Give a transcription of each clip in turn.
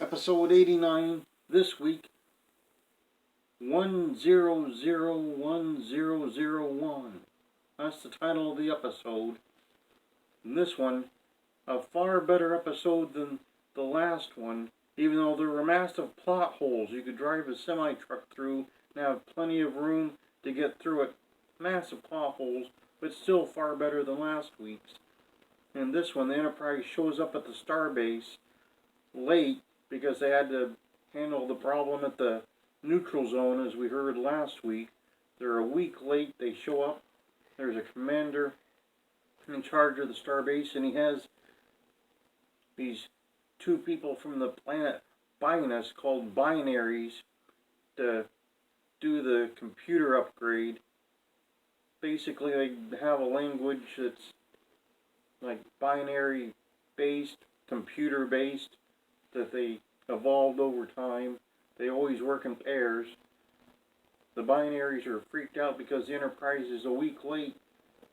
Episode 89 this week, 10010001. That's the title of the episode. And this one, a far better episode than the last one, even though there were massive plot holes. You could drive a semi-truck through and have plenty of room to get through it. Massive plot holes, but still far better than last week's. In this one, the Enterprise shows up at the starbase late because they had to handle the problem at the neutral zone, as we heard last week. They're a week late. They show up. There's a commander in charge of the starbase, and he has these two people from the planet Binus called binaries to do the computer upgrade. Basically, they have a language that's like binary based, computer based, that they evolved over time. They always work in pairs. The binaries are freaked out because the Enterprise is a week late.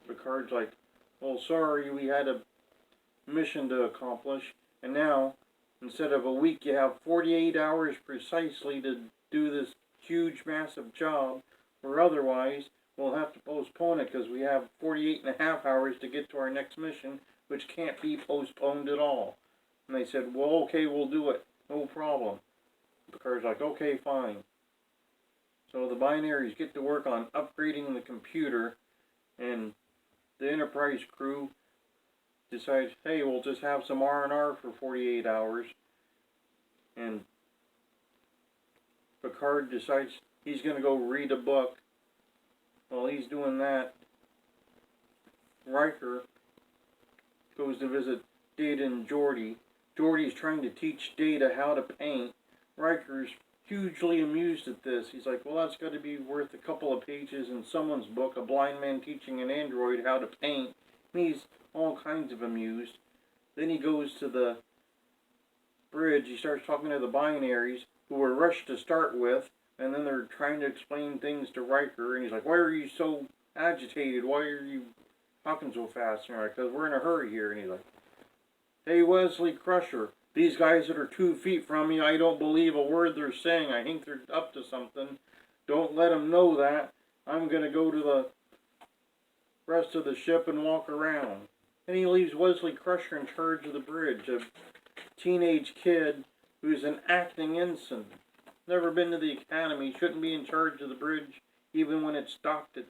Picard's like, well, sorry, we had a mission to accomplish, and now, instead of a week, you have 48 hours precisely to do this huge, massive job, or otherwise, we'll have to postpone it because we have 48 and a half hours to get to our next mission, which can't be postponed at all. And they said, well, okay, we'll do it. No problem. Picard's like, okay, fine. So the binaries get to work on upgrading the computer, and the Enterprise crew decides, hey, we'll just have some R&R for 48 hours. And Picard decides he's going to go read a book. While he's doing that, Riker goes to visit Data and Geordi. Geordi's trying to teach Data how to paint. Riker's hugely amused at this. He's like, well, that's got to be worth a couple of pages in someone's book, a blind man teaching an android how to paint. And he's all kinds of amused. Then he goes to the bridge. He starts talking to the binaries, who were rushed to start with, and then they're trying to explain things to Riker, and he's like, why are you so agitated? Why are you talking so fast? And because we're in a hurry here. And he's like, hey, Wesley Crusher, these guys that are 2 feet from me, I don't believe a word they're saying. I think they're up to something. Don't let them know that. I'm going to go to the rest of the ship and walk around. And he leaves Wesley Crusher in charge of the bridge, a teenage kid who's an acting ensign. Never been to the academy, shouldn't be in charge of the bridge, even when it's docked at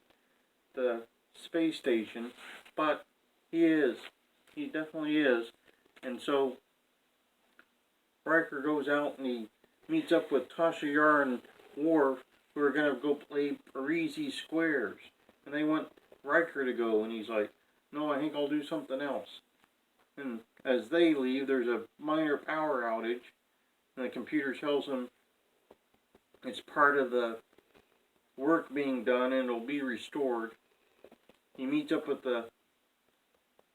the space station. But he is. He definitely is. And so Riker goes out and he meets up with Tasha Yar and Worf, who are going to go play Parisi Squares. And they want Riker to go, and he's like, no, I think I'll do something else. And as they leave, there's a minor power outage, and the computer tells him it's part of the work being done and it'll be restored. He meets up with the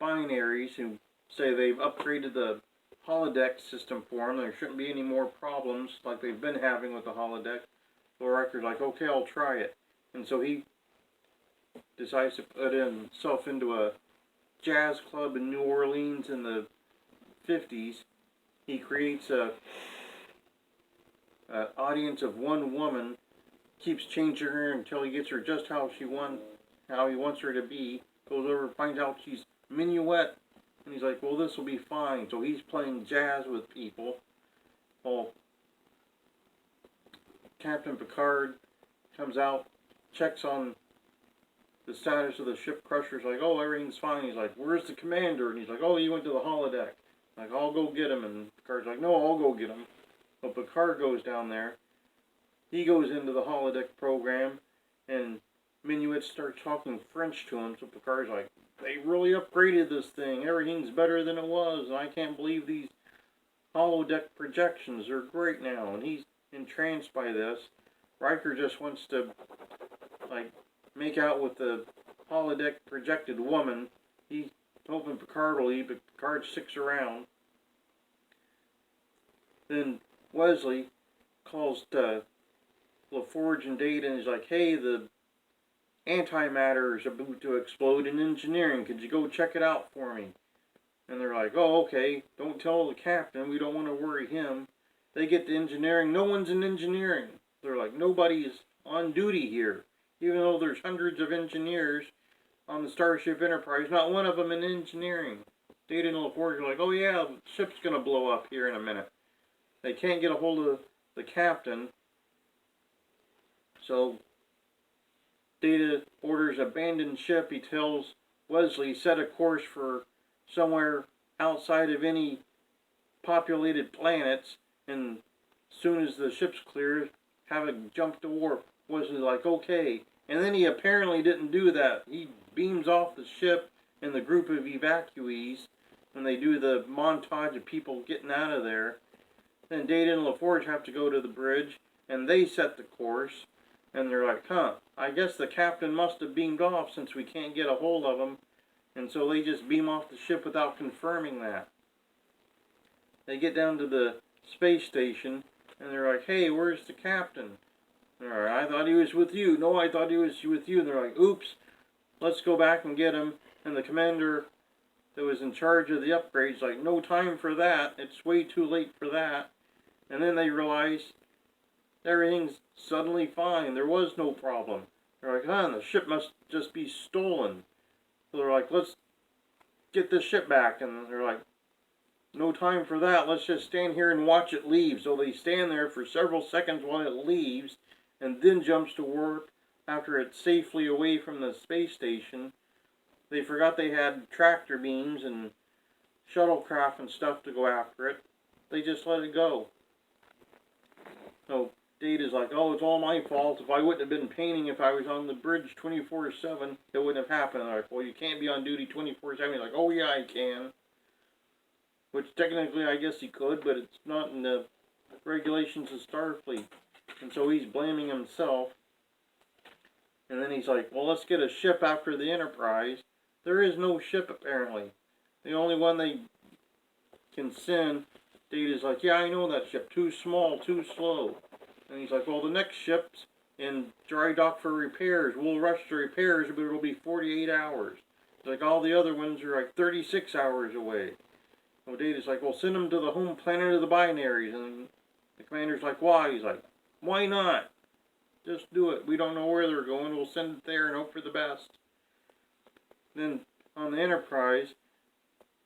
binaries who say they've upgraded the holodeck system for him. There shouldn't be any more problems like they've been having with the holodeck. So Riker's like, okay, I'll try it. And so he decides to put himself into a jazz club in New Orleans in the 50s. He creates an audience of one woman, keeps changing her until he gets her just how he wants her to be. Goes over, finds out she's minuet, and he's like, well, this will be fine. So he's playing jazz with people. Well, Captain Picard comes out, checks on the status of the ship. Crusher's like, oh, everything's fine. He's like, where's the commander? And he's like, oh, he went to the holodeck. Like, I'll go get him. And Picard's like, no, I'll go get him. So Picard goes down there. He goes into the holodeck program, and Minuet starts talking French to him. So Picard's like, they really upgraded this thing. Everything's better than it was. And I can't believe these holodeck projections are great now. And he's entranced by this. Riker just wants to, like, make out with the holodeck projected woman. He's hoping Picard will leave, but Picard sticks around. Then Wesley calls to LaForge and Data, and he's like, hey, the antimatter is about to explode in engineering. Could you go check it out for me? And they're like, oh, okay. Don't tell the captain. We don't want to worry him. They get to engineering. No one's in engineering. They're like, nobody's on duty here. Even though there's hundreds of engineers on the Starship Enterprise, not one of them in engineering. Data and LaForge are like, oh yeah, the ship's going to blow up here in a minute. They can't get a hold of the captain. So Data orders abandoned ship. He tells Wesley, set a course for somewhere outside of any populated planets, and as soon as the ship's cleared, have a jump to warp. Wesley's like, okay. And then he apparently didn't do that. He beams off the ship and the group of evacuees, and they do the montage of people getting out of there. Then Data and LaForge have to go to the bridge, and they set the course. And they're like, huh, I guess the captain must have beamed off since we can't get a hold of him. And so they just beam off the ship without confirming that. They get down to the space station, and they're like, hey, where's the captain? Alright, I thought he was with you. No, I thought he was with you. And they're like, oops, let's go back and get him. And the commander that was in charge of the upgrades like, no time for that. It's way too late for that. And then they realize everything's suddenly fine. There was no problem. They're like, huh, the ship must just be stolen. So they're like, let's get this ship back. And they're like, no time for that. Let's just stand here and watch it leave. So they stand there for several seconds while it leaves, and then jumps to warp after it's safely away from the space station. They forgot they had tractor beams and shuttlecraft and stuff to go after it. They just let it go. So Data's like, oh, it's all my fault. If I wouldn't have been painting, if I was on the bridge 24/7, it wouldn't have happened. They're like, well, you can't be on duty 24/7. He's like, oh yeah, I can. Which technically I guess he could, but it's not in the regulations of Starfleet. And so he's blaming himself. And then he's like, well, let's get a ship after the Enterprise. There is no ship, apparently. The only one they can send, Data's like, yeah, I know that ship. Too small, too slow. And he's like, well, the next ship's in dry dock for repairs. We'll rush the repairs, but it'll be 48 hours. It's like all the other ones are like 36 hours away. So Data's like, well, send them to the home planet of the binaries. And the commander's like, why? He's like, why not? Just do it. We don't know where they're going. We'll send it there and hope for the best. Then on the Enterprise,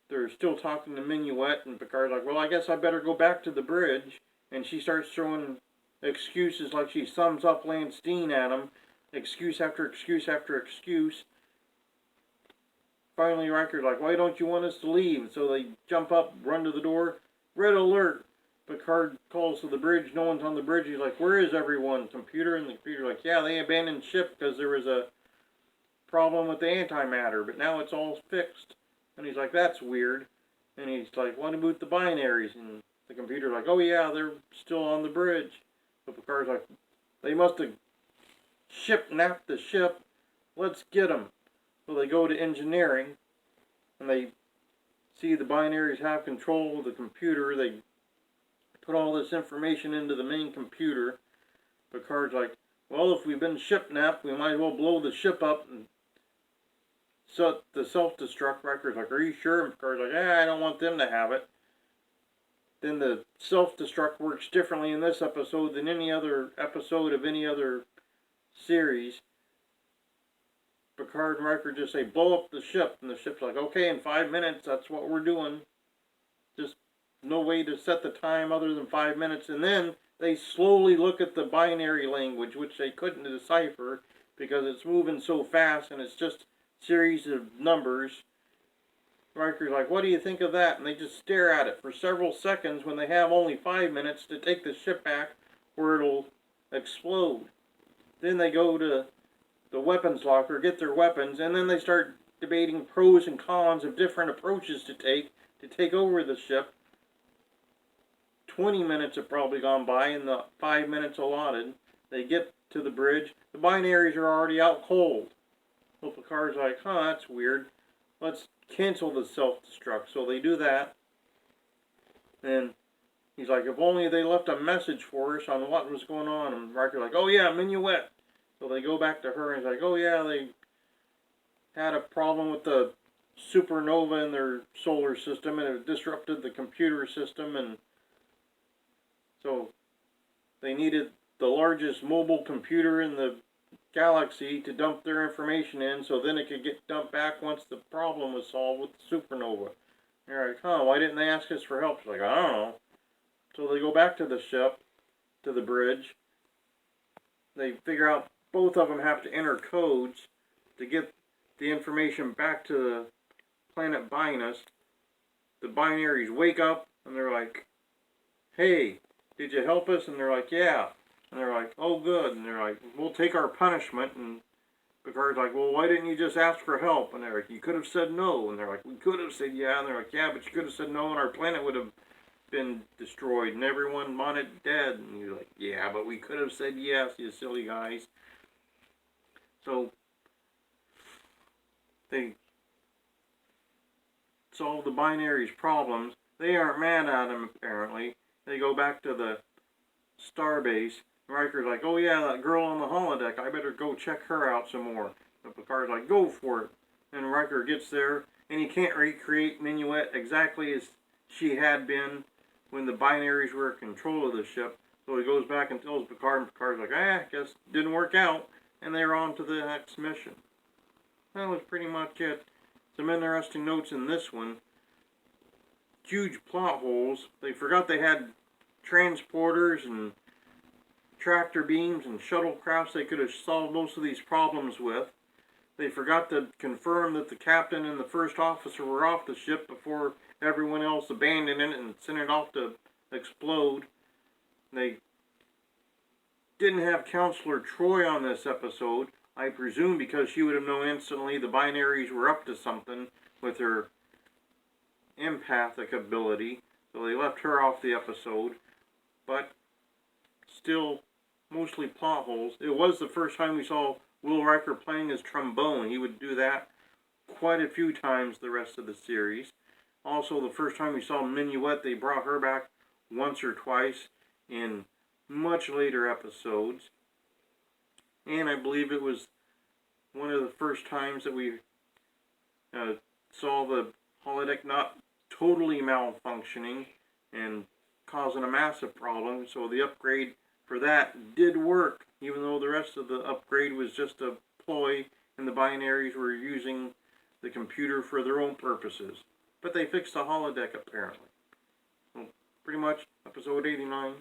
they're still talking to Minuet, and Picard's like, well, I guess I better go back to the bridge. And she starts throwing excuses like she sums up Landstein at him. Excuse after excuse after excuse. Finally, Riker's like, why don't you want us to leave? So they jump up, run to the door. Red alert! Picard calls to the bridge. No one's on the bridge. He's like, where is everyone? Computer? And the computer's like, yeah, they abandoned ship because there was a problem with the antimatter, but now it's all fixed. And he's like, that's weird. And he's like, what about the binaries? And the computer's like, oh yeah, they're still on the bridge. So Picard's like, they must have ship-napped the ship. Let's get them. So they go to engineering, and they see the binaries have control of the computer. They put all this information into the main computer. Picard's like, well, if we've been ship-napped, we might as well blow the ship up and set the self-destruct. Riker's like, are you sure? And Picard's like, I don't want them to have it. Then the self-destruct works differently in this episode than any other episode of any other series. Picard and Riker just say, blow up the ship. And the ship's like, okay, in 5 minutes, that's what we're doing. Just no way to set the time other than 5 minutes. And then they slowly look at the binary language, which they couldn't decipher because it's moving so fast and it's just a series of numbers. Riker's like, what do you think of that? And they just stare at it for several seconds when they have only 5 minutes to take the ship back where it'll explode. Then they go to the weapons locker, get their weapons, and then they start debating pros and cons of different approaches to take over the ship. 20 minutes have probably gone by in the 5 minutes allotted. They get to the bridge. The binaries are already out cold. Well, Picard's like, huh, that's weird. Let's cancel the self-destruct. So they do that. And he's like, if only they left a message for us on what was going on. And Riker's like, oh yeah, Minuet. So they go back to her and he's like, oh yeah, they had a problem with the supernova in their solar system and it disrupted the computer system, and So they needed the largest mobile computer in the galaxy to dump their information in, so then it could get dumped back once the problem was solved with the supernova. You're like, huh, why didn't they ask us for help? She's like, I don't know. So they go back to the ship, to the bridge. They figure out both of them have to enter codes to get the information back to the planet Binus. The binaries wake up and they're like, hey, did you help us? And they're like, yeah. And they're like, oh, good. And they're like, we'll take our punishment. And Picard's like, well, why didn't you just ask for help? And they're like, you could have said no. And they're like, we could have said yeah. And they're like, yeah, but you could have said no and our planet would have been destroyed and everyone on it dead. And you're like, yeah, but we could have said yes, you silly guys. So they solve the binaries problems. They aren't mad at him, apparently. They go back to the starbase. Riker's like, oh yeah, that girl on the holodeck, I better go check her out some more. But Picard's like, go for it. And Riker gets there, and he can't recreate Minuet exactly as she had been when the binaries were in control of the ship. So he goes back and tells Picard, and Picard's like, guess didn't work out. And they're on to the next mission. That was pretty much it. Some interesting notes in this one. Huge plot holes. They forgot they had transporters and tractor beams and shuttlecrafts they could have solved most of these problems with. They forgot to confirm that the captain and the first officer were off the ship before everyone else abandoned it and sent it off to explode. They didn't have Counselor Troy on this episode, I presume because she would have known instantly the binaries were up to something with her empathic ability, so they left her off the episode. But still, mostly plot holes. It was the first time we saw Will Riker playing his trombone. He would do that quite a few times the rest of the series. Also, the first time we saw Minuet, they brought her back once or twice in much later episodes. And I believe it was one of the first times that we saw the holodeck not totally malfunctioning and causing a massive problem. So the upgrade for that did work, even though the rest of the upgrade was just a ploy and the binaries were using the computer for their own purposes. But they fixed the holodeck apparently. So pretty much episode 89.